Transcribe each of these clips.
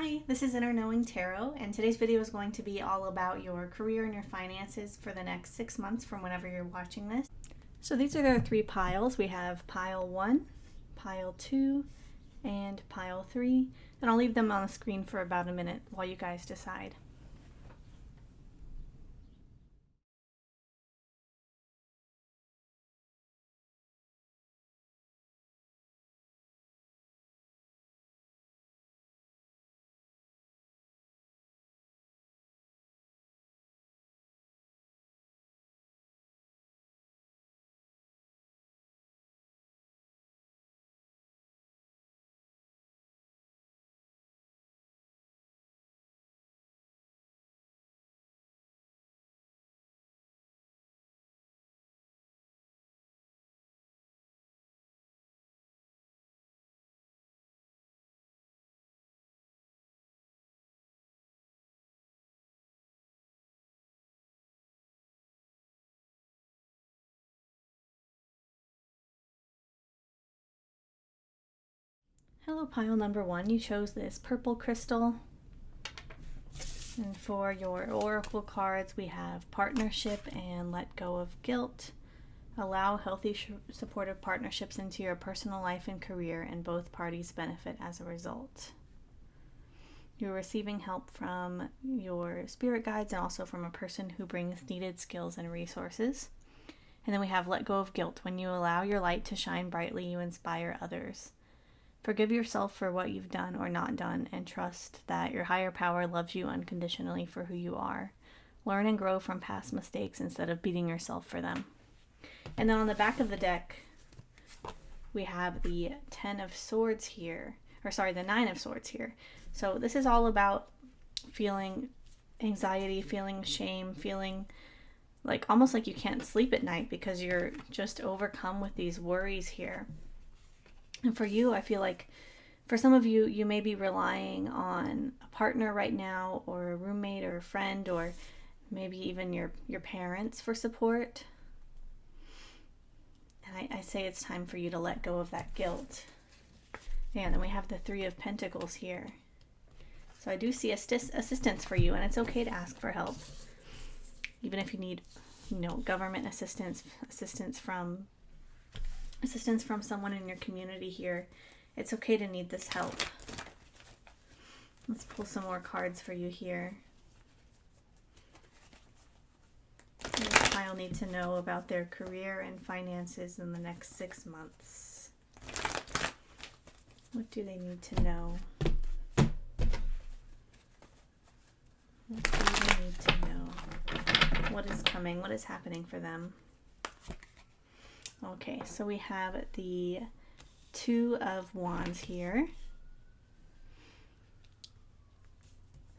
Hi, this is Inner Knowing Tarot, and today's video is going to be all about your career and your finances for the next 6 months from whenever you're watching this. So these are the three piles. We have pile 1, pile 2, and pile 3, and I'll leave them on the screen for about a minute while you guys decide. Hello, pile number 1. You chose this purple crystal. And for your oracle cards, we have partnership and let go of guilt. Allow healthy, supportive partnerships into your personal life and career, and both parties benefit as a result. You're receiving help from your spirit guides and also from a person who brings needed skills and resources. And then we have let go of guilt. When you allow your light to shine brightly, you inspire others. Forgive yourself for what you've done or not done, and trust that your higher power loves you unconditionally for who you are. Learn and grow from past mistakes instead of beating yourself for them. And then on the back of the deck, we have the 10 of Swords here, the 9 of Swords here. So this is all about feeling anxiety, feeling shame, feeling like almost like you can't sleep at night because you're just overcome with these worries here. And for you, I feel like for some of you, you may be relying on a partner right now, or a roommate or a friend, or maybe even your parents for support. And I say it's time for you to let go of that guilt. And then we have the 3 of Pentacles here. So I do see assistance for you, and it's okay to ask for help. Even if you need, government assistance from someone in your community here, it's okay to need this help. Let's pull some more cards for you here. What does the pile need to know about their career and finances in the next 6 months? What do they need to know? What do they need to know? What is coming? What is happening for them? Okay, so we have the 2 of Wands here.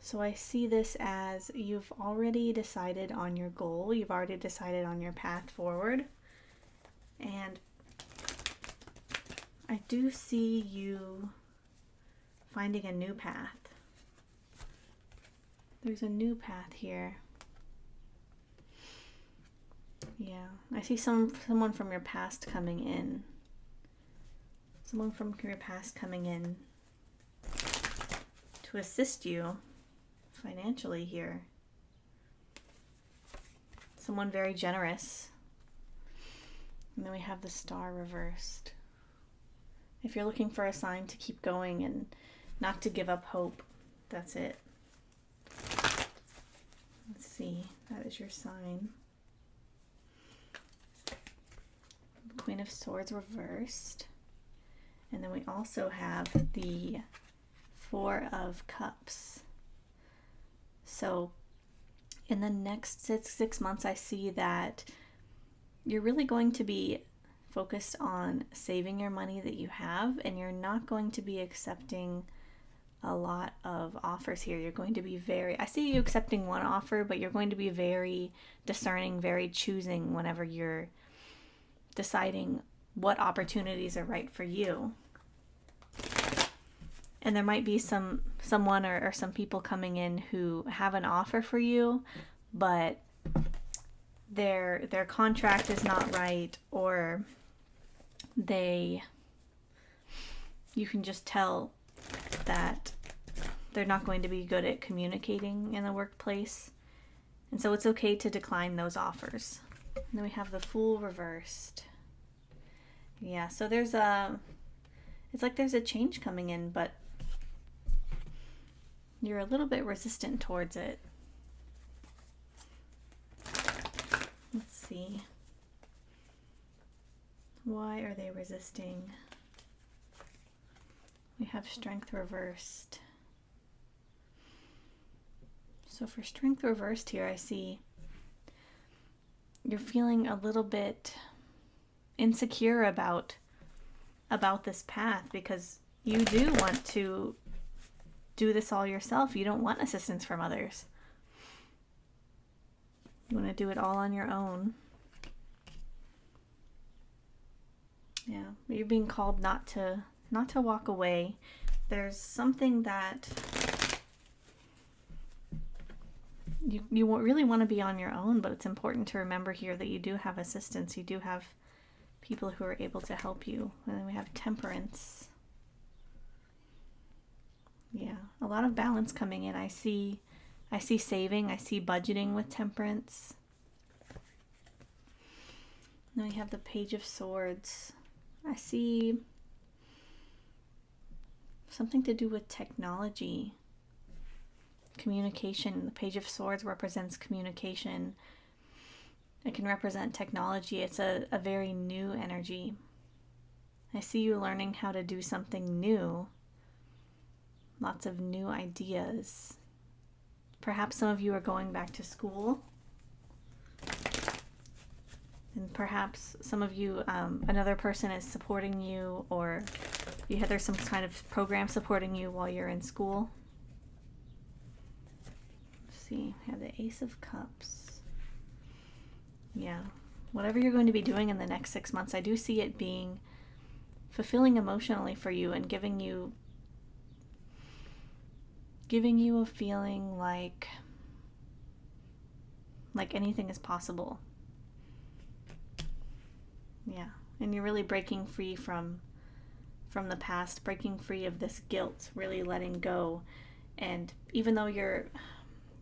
So I see this as you've already decided on your goal. You've already decided on your path forward. And I do see you finding a new path. There's a new path here. Yeah, I see someone from your past coming in. Someone from your past coming in to assist you financially here. Someone very generous. And then we have the Star reversed. If you're looking for a sign to keep going and not to give up hope, that's it. Let's see, that is your sign. Queen of Swords reversed. And then we also have the 4 of Cups. So in the next six months, I see that you're really going to be focused on saving your money that you have, and you're not going to be accepting a lot of offers here. You're going to be I see you accepting one offer, but you're going to be very discerning, very choosing whenever you're deciding what opportunities are right for you. And there might be someone or some people coming in who have an offer for you, but their contract is not right, or you can just tell that they're not going to be good at communicating in the workplace. And so it's okay to decline those offers. And then we have the Fool reversed. Yeah, so it's like there's a change coming in, but you're a little bit resistant towards it. Let's see. Why are they resisting? We have Strength reversed. So for Strength reversed here, I see you're feeling a little bit insecure about this path because you do want to do this all yourself. You don't want assistance from others. You want to do it all on your own. Yeah, you're being called not to walk away. There's something that you really want to be on your own, but it's important to remember here that you do have assistance. You do have people who are able to help you. And then we have Temperance. Yeah, a lot of balance coming in. I see saving. I see budgeting with Temperance. Then we have the Page of Swords. I see something to do with technology, communication. The Page of Swords represents communication. It can represent technology. It's a very new energy. I see you learning how to do something new. Lots of new ideas. Perhaps some of you are going back to school. And perhaps some of you, another person is supporting you, or there's some kind of program supporting you while you're in school. Let's see, we have the Ace of Cups. Yeah, whatever you're going to be doing in the next 6 months, I do see it being fulfilling emotionally for you and giving you a feeling like anything is possible. Yeah, and you're really breaking free from the past, breaking free of this guilt, really letting go. And even though you're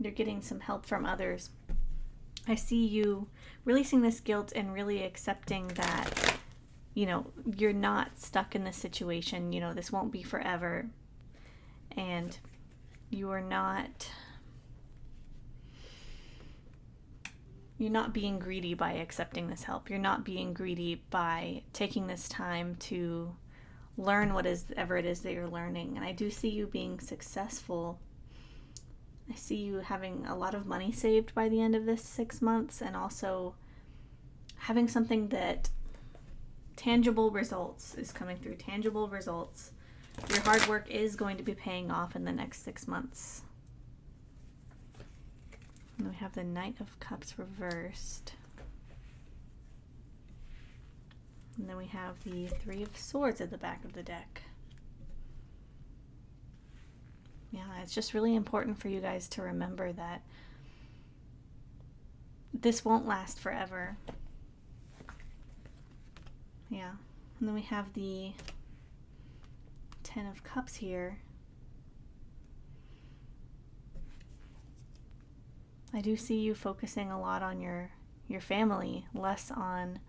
getting some help from others, I see you releasing this guilt and really accepting that, you're not stuck in this situation. This won't be forever. And you are not being greedy by accepting this help. You're not being greedy by taking this time to learn whatever it is that you're learning. And I do see you being successful. I see you having a lot of money saved by the end of this 6 months, and also having something that tangible results is coming through. Tangible results. Your hard work is going to be paying off in the next 6 months. And we have the Knight of Cups reversed. And then we have the Three of Swords at the back of the deck. Yeah, it's just really important for you guys to remember that this won't last forever. Yeah. And then we have the Ten of Cups here. I do see you focusing a lot on your family, less on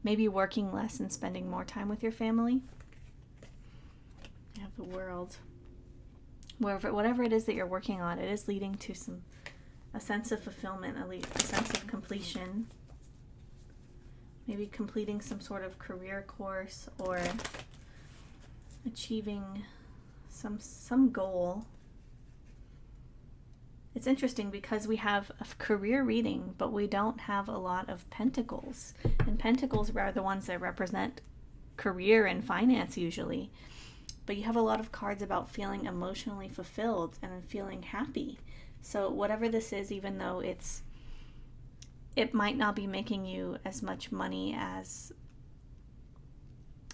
maybe working less and spending more time with your family. You have the World. Whatever it is that you're working on, it is leading to a sense of fulfillment, at least a sense of completion. Maybe completing some sort of career course or achieving some goal. It's interesting because we have a career reading, but we don't have a lot of pentacles. And pentacles are the ones that represent career and finance usually. But you have a lot of cards about feeling emotionally fulfilled and feeling happy. So whatever this is, even though it might not be making you as much money as,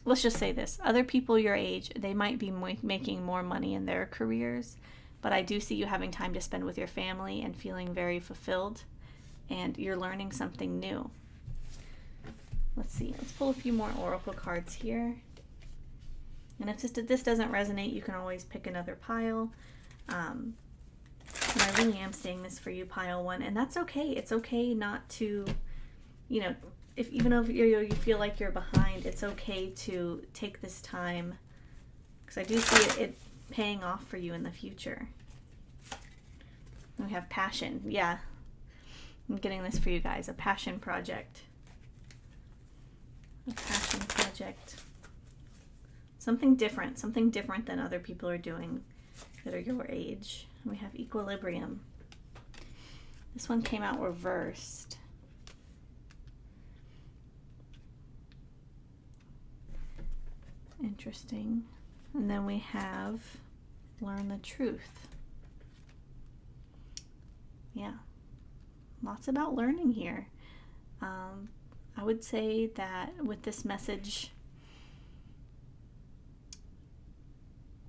let's just say this, other people your age, they might be making more money in their careers, but I do see you having time to spend with your family and feeling very fulfilled, and you're learning something new. Let's see, let's pull a few more oracle cards here. And if this doesn't resonate, you can always pick another pile. And I really am saying this for you, pile 1, and that's okay. It's okay not to, even if you feel like you're behind, it's okay to take this time, because I do see it paying off for you in the future. We have passion. Yeah, I'm getting this for you guys. A passion project. A passion project. Something different than other people are doing that are your age. And we have equilibrium. This one came out reversed. Interesting. And then we have learn the truth. Yeah, lots about learning here. I would say that with this message,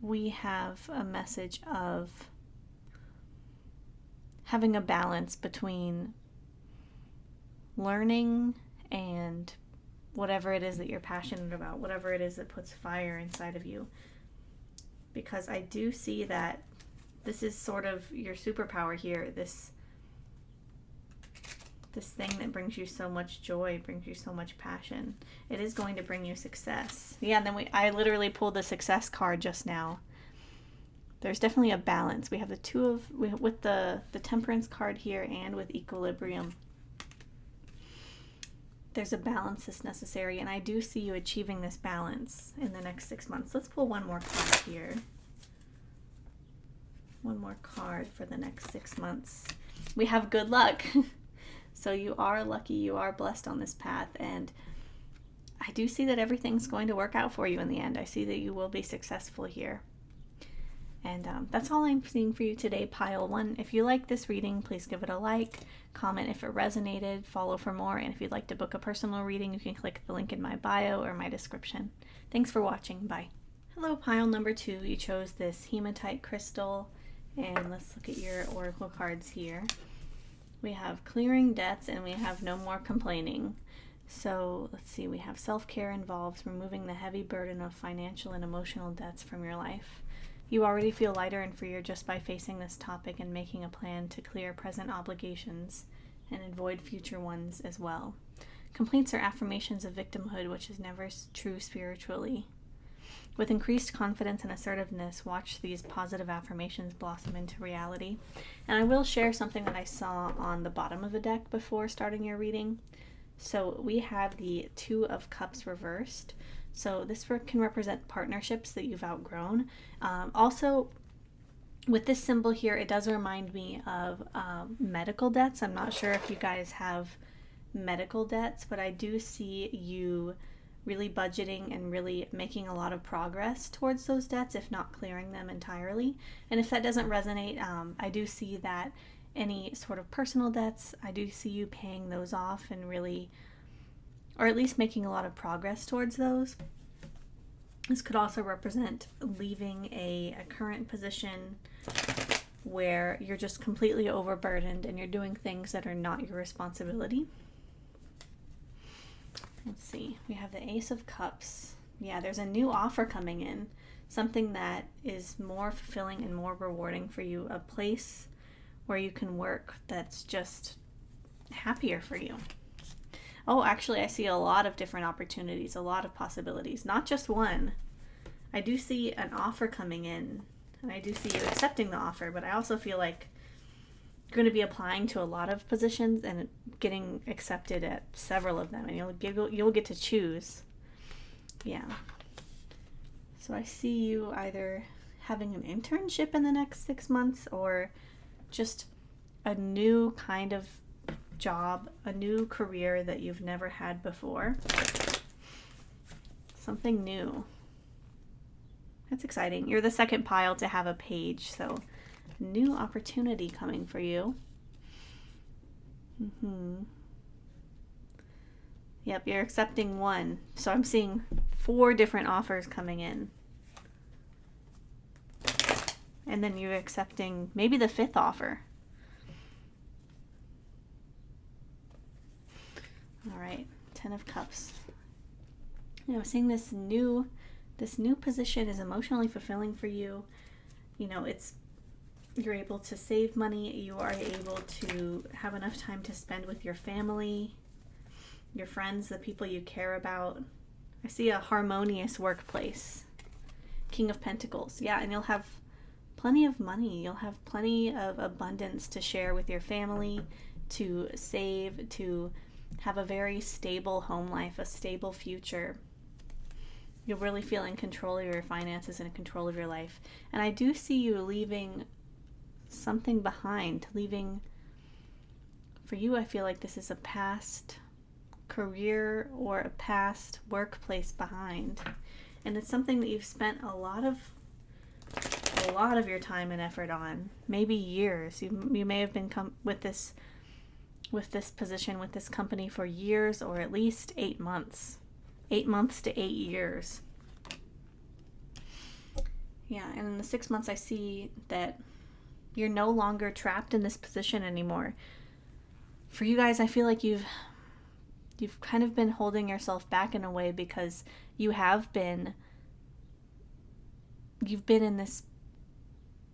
we have a message of having a balance between learning and whatever it is that you're passionate about, whatever it is that puts fire inside of you. Because I do see that this is sort of your superpower here, this thing that brings you so much joy, brings you so much passion. It is going to bring you success. Yeah, and then I literally pulled the success card just now. There's definitely a balance. We have with the temperance card here and with equilibrium. There's a balance that's necessary, and I do see you achieving this balance in the next 6 months. Let's pull one more card here. One more card for the next 6 months. We have good luck. So you are lucky, you are blessed on this path, and I do see that everything's going to work out for you in the end. I see that you will be successful here. And that's all I'm seeing for you today, pile 1. If you like this reading, please give it a like, comment if it resonated, follow for more, and if you'd like to book a personal reading, you can click the link in my bio or my description. Thanks for watching. Bye. Hello, pile number 2. You chose this hematite crystal, and let's look at your oracle cards here. We have clearing debts and we have no more complaining. So let's see, we have self-care involves removing the heavy burden of financial and emotional debts from your life. You already feel lighter and freer just by facing this topic and making a plan to clear present obligations and avoid future ones as well. Complaints are affirmations of victimhood, which is never true spiritually. With increased confidence and assertiveness, watch these positive affirmations blossom into reality. And I will share something that I saw on the bottom of the deck before starting your reading. So we have the 2 of Cups reversed. So this can represent partnerships that you've outgrown. Also, with this symbol here, it does remind me of medical debts. I'm not sure if you guys have medical debts, but I do see you really budgeting and really making a lot of progress towards those debts, if not clearing them entirely. And if that doesn't resonate, I do see that any sort of personal debts, I do see you paying those off and really, or at least making a lot of progress towards those. This could also represent leaving a current position where you're just completely overburdened and you're doing things that are not your responsibility. Let's see, we have the Ace of Cups. Yeah, there's a new offer coming in, something that is more fulfilling and more rewarding for you, a place where you can work that's just happier for you. Oh, actually, I see a lot of different opportunities, a lot of possibilities, not just one. I do see an offer coming in, and I do see you accepting the offer, but I also feel like you're going to be applying to a lot of positions and getting accepted at several of them, and you'll get to choose. Yeah. So I see you either having an internship in the next 6 months or just a new kind of job, a new career that you've never had before. Something new. That's exciting. You're the second pile to have a page, so new opportunity coming for you. Yep, you're accepting one. So I'm seeing 4 different offers coming in. And then you're accepting maybe the 5th offer. All right, 10 of Cups. Now I'm seeing this new position is emotionally fulfilling for you. You know, it's You're able to save money. You are able to have enough time to spend with your family, your friends, the people you care about. I see a harmonious workplace. King of Pentacles. Yeah, and you'll have plenty of money. You'll have plenty of abundance to share with your family, to save, to have a very stable home life, a stable future. You'll really feel in control of your finances and in control of your life. And I do see you leaving something behind, for you, I feel like this is a past career or a past workplace behind, and it's something that you've spent a lot of your time and effort on, maybe years. You may have been with this position, with this company for years, or at least 8 months to 8 years. Yeah, and in the 6 months I see that you're no longer trapped in this position anymore. For you guys, I feel like you've kind of been holding yourself back in a way, because you've been in this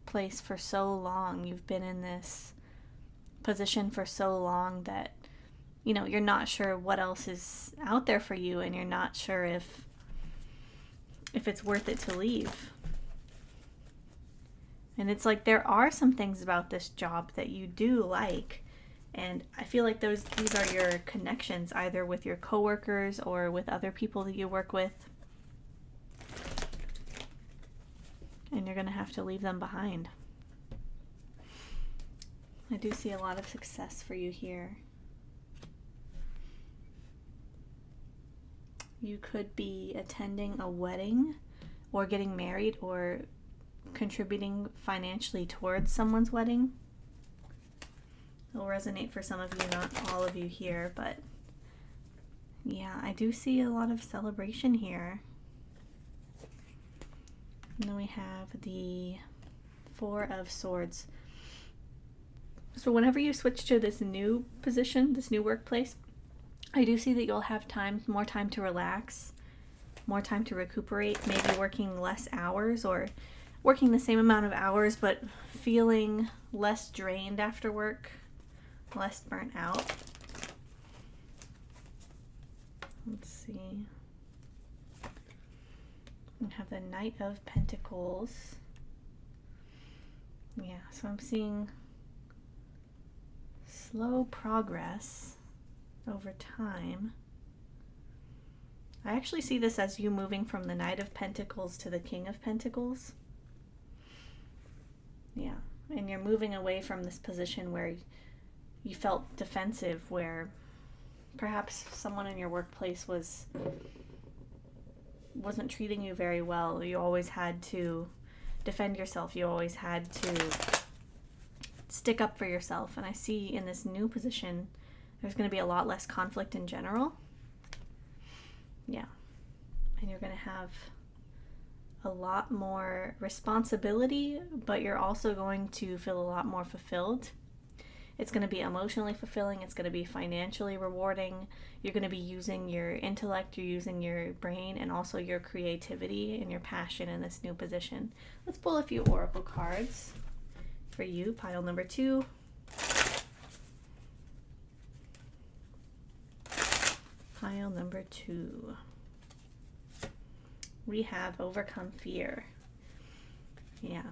place for so long. You've been in this position for so long that, you're not sure what else is out there for you, and you're not sure if it's worth it to leave. And it's like there are some things about this job that you do like, and I feel like these are your connections, either with your coworkers or with other people that you work with. And you're going to have to leave them behind. I do see a lot of success for you here. You could be attending a wedding or getting married or contributing financially towards someone's wedding. It'll resonate for some of you, not all of you here, but yeah, I do see a lot of celebration here. And then we have the Four of Swords. So whenever you switch to this new position, this new workplace, I do see that you'll have more time to relax, more time to recuperate, maybe working less hours or working the same amount of hours, but feeling less drained after work, less burnt out. Let's see. We have the Knight of Pentacles. Yeah, so I'm seeing slow progress over time. I actually see this as you moving from the Knight of Pentacles to the King of Pentacles. Yeah, and you're moving away from this position where you felt defensive, where perhaps someone in your workplace wasn't treating you very well. You always had to defend yourself. You always had to stick up for yourself. And I see in this new position, there's going to be a lot less conflict in general. Yeah. And you're going to have a lot more responsibility, but you're also going to feel a lot more fulfilled. It's going to be emotionally fulfilling. It's going to be financially rewarding. You're going to be using your intellect, you're using your brain, and also your creativity and your passion in this new position. Let's pull a few oracle cards for you, pile number 2. Pile number 2. We have overcome fear. Yeah.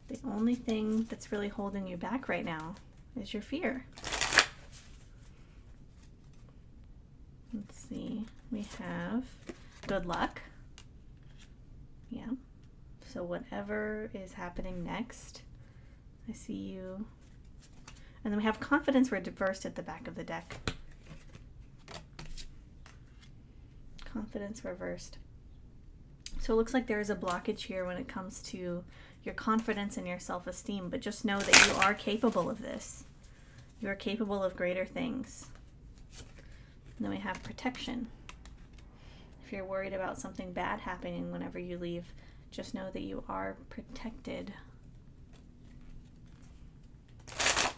The only thing that's really holding you back right now is your fear. Let's see. We have good luck. Yeah. So whatever is happening next, I see you. And then we have confidence reversed at the back of the deck. Confidence reversed. So it looks like there is a blockage here when it comes to your confidence and your self-esteem, but just know that you are capable of this. You are capable of greater things. And then we have protection. If you're worried about something bad happening whenever you leave, just know that you are protected. Let's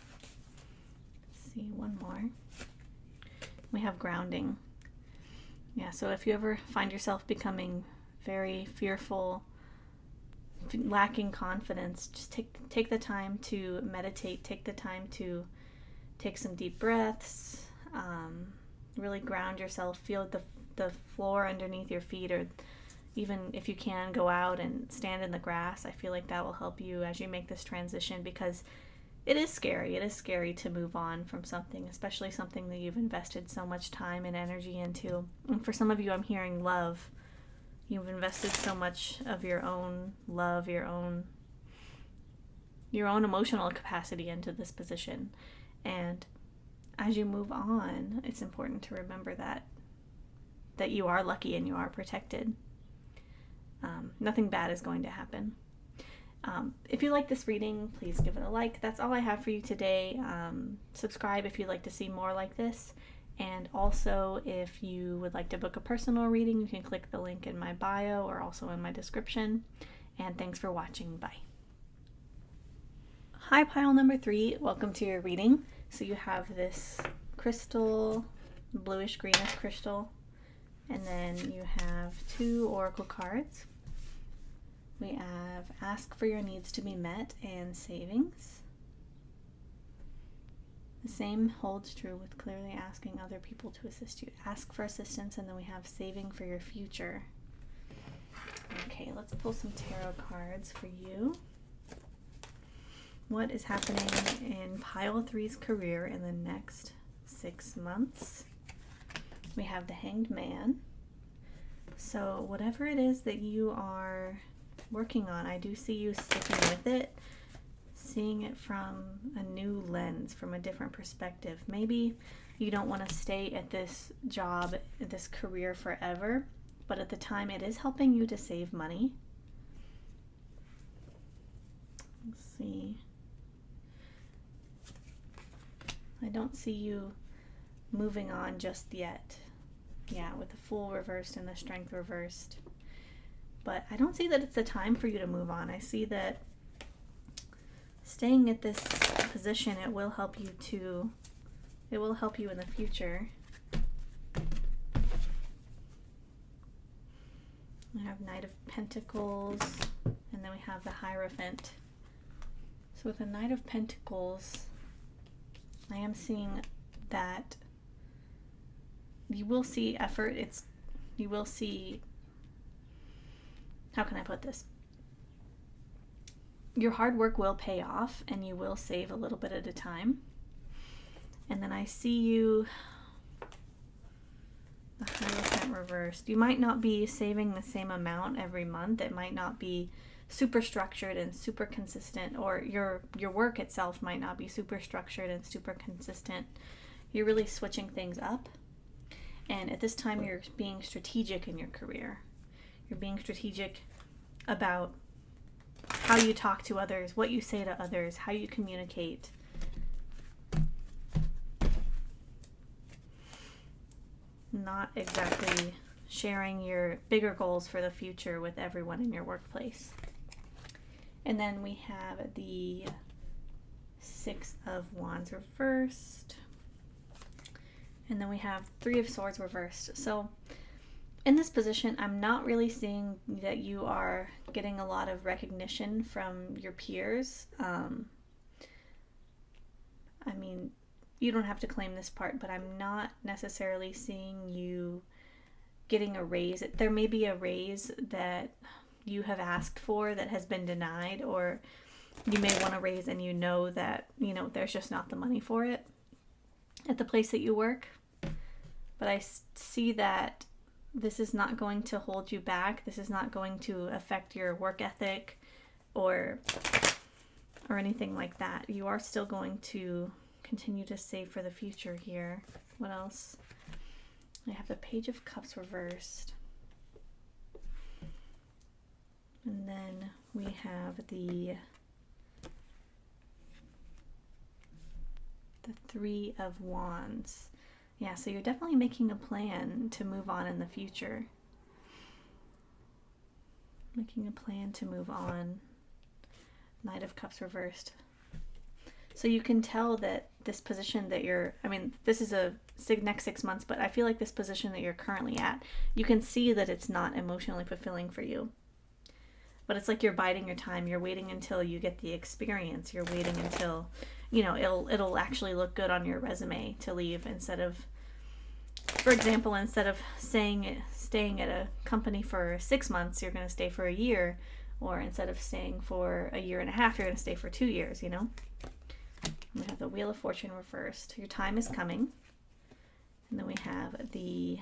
see, one more. We have grounding. Yeah, so if you ever find yourself becoming very fearful, lacking confidence, just take the time to meditate, take the time to take some deep breaths, really ground yourself, feel the floor underneath your feet, or even if you can, go out and stand in the grass. I feel like that will help you as you make this transition, because it is scary. It is scary to move on from something, especially something that you've invested so much time and energy into. And for some of you, I'm hearing love. You've invested so much of your own love, your own emotional capacity into this position. And as you move on, it's important to remember that you are lucky and you are protected. Nothing bad is going to happen. If you like this reading, please give it a like. That's all I have for you today. Subscribe if you'd like to see more like this. And also, if you would like to book a personal reading, you can click the link in my bio or also in my description. And thanks for watching. Bye. Hi, pile number 3. Welcome to your reading. So you have this crystal, bluish greenish crystal, and then you have 2 oracle cards. We have ask for your needs to be met and savings. The same holds true with clearly asking other people to assist you. Ask for assistance, and then we have saving for your future. Okay, let's pull some tarot cards for you. What is happening in pile 3's career in the next 6 months? We have the Hanged Man. So whatever it is that you are working on, I do see you sticking with it, seeing it from a new lens, from a different perspective. Maybe you don't want to stay at this job, this career forever, but at the time it is helping you to save money. Let's see. I don't see you moving on just yet. Yeah, with the Fool reversed and the Strength reversed. But I don't see that it's the time for you to move on. I see that staying at this position, it will help you in the future. We have Knight of Pentacles, and then we have the Hierophant. So with the Knight of Pentacles, I am seeing that you will see effort. You will see, how can I put this? Your hard work will pay off, and you will save a little bit at a time. And then I see you, the Hierophant reversed. You might not be saving the same amount every month. It might not be super structured and super consistent, or your work itself might not be super structured and super consistent. You're really switching things up. And at this time, you're being strategic in your career. You're being strategic about how you talk to others, what you say to others, how you communicate. Not exactly sharing your bigger goals for the future with everyone in your workplace. And then we have the 6 of Wands reversed. And then we have 3 of Swords reversed. So in this position, I'm not really seeing that you are getting a lot of recognition from your peers. I mean, you don't have to claim this part, but I'm not necessarily seeing you getting a raise. There may be a raise that you have asked for that has been denied, or you may want a raise and you know that, there's just not the money for it at the place that you work. But I see that this is not going to hold you back. This is not going to affect your work ethic or anything like that. You are still going to continue to save for the future here. What else? I have the Page of Cups reversed. And then we have the 3 of Wands. Yeah, so you're definitely making a plan to move on in the future. Making a plan to move on. Knight of Cups reversed. So you can tell that this position that this is a next 6 months, but I feel like this position that you're currently at, you can see that it's not emotionally fulfilling for you. but it's like you're biding your time. You're waiting until you get the experience. You're waiting until, you know, it'll actually look good on your resume to leave, instead of, for example, instead of staying at a company for 6 months, you're going to stay for a year, or instead of staying for a year and a half, you're going to stay for 2 years, you know? We have the Wheel of Fortune reversed. Your time is coming. And then we have the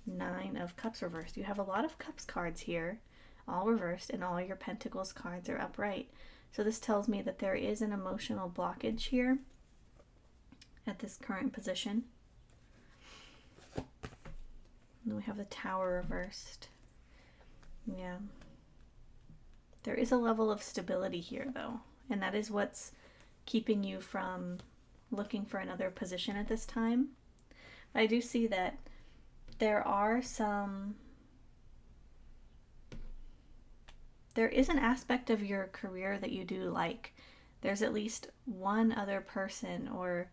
Nine of Cups reversed. You have a lot of Cups cards here, all reversed, and all your Pentacles cards are upright. So this tells me that there is an emotional blockage here at this current position. And then we have the Tower reversed. Yeah. There is a level of stability here, though, and that is what's keeping you from looking for another position at this time. I do see that there is an aspect of your career that you do like. There's at least one other person, or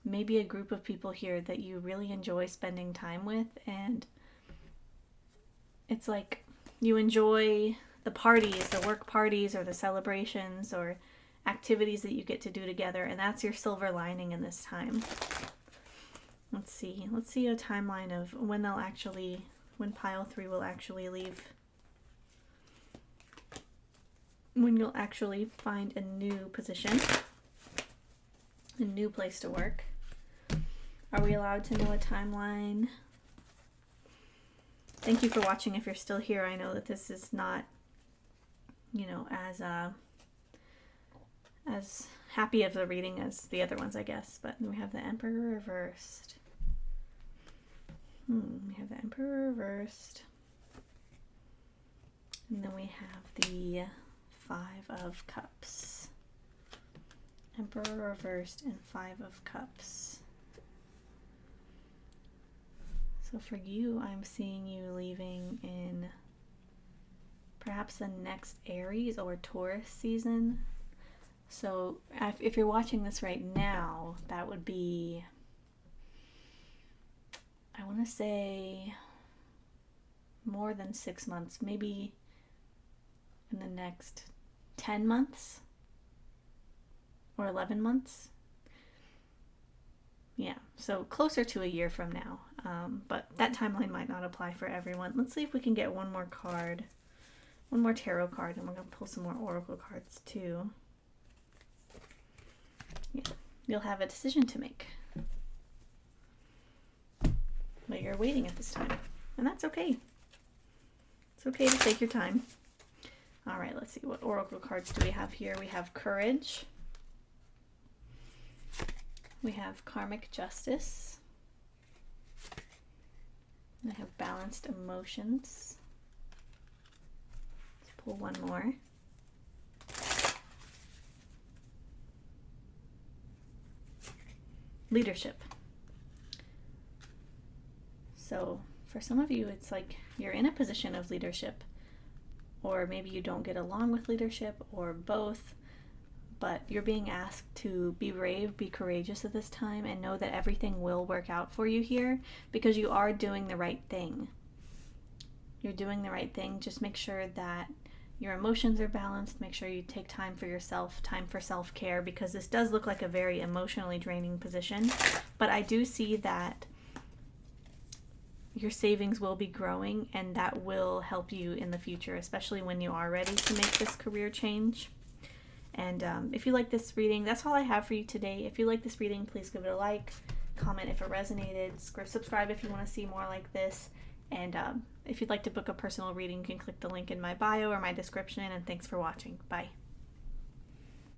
maybe a group of people here that you really enjoy spending time with, and it's like you enjoy the parties, the work parties, or the celebrations, or activities that you get to do together, and that's your silver lining in this time. Let's see a timeline of when pile 3 will actually leave. When you'll actually find a new position, a new place to work. Are we allowed to know a timeline? Thank you for watching if you're still here. I know that this is not, you know, as happy of the reading as the other ones, I guess. But we have the Emperor reversed. We have the Emperor reversed. And then we have the Five of Cups. Emperor reversed and Five of Cups. So for you, I'm seeing you leaving in perhaps the next Aries or Taurus season. So if you're watching this right now, that would be, I want to say, more than 6 months, maybe in the next 10 months or 11 months. Yeah, so closer to a year from now. But that timeline might not apply for everyone. Let's see if we can get one more card, one more tarot card, and we're going to pull some more oracle cards too. Yeah, you'll have a decision to make. But you're waiting at this time, and that's okay. It's okay to take your time. All right, let's see, what oracle cards do we have here? We have Courage. We have Karmic Justice. I have Balanced Emotions. Let's pull one more. Leadership. So for some of you, it's like you're in a position of leadership, or maybe you don't get along with leadership, or both, but you're being asked to be brave, be courageous at this time, and know that everything will work out for you here, because you are doing the right thing. You're doing the right thing. Just make sure that your emotions are balanced. Make sure you take time for yourself, time for self-care, because this does look like a very emotionally draining position. But I do see that your savings will be growing, and that will help you in the future, especially when you are ready to make this career change. And if you like this reading, that's all I have for you today. If you like this reading, please give it a like, comment if it resonated, subscribe if you want to see more like this. And if you'd like to book a personal reading, you can click the link in my bio or my description. And thanks for watching. Bye.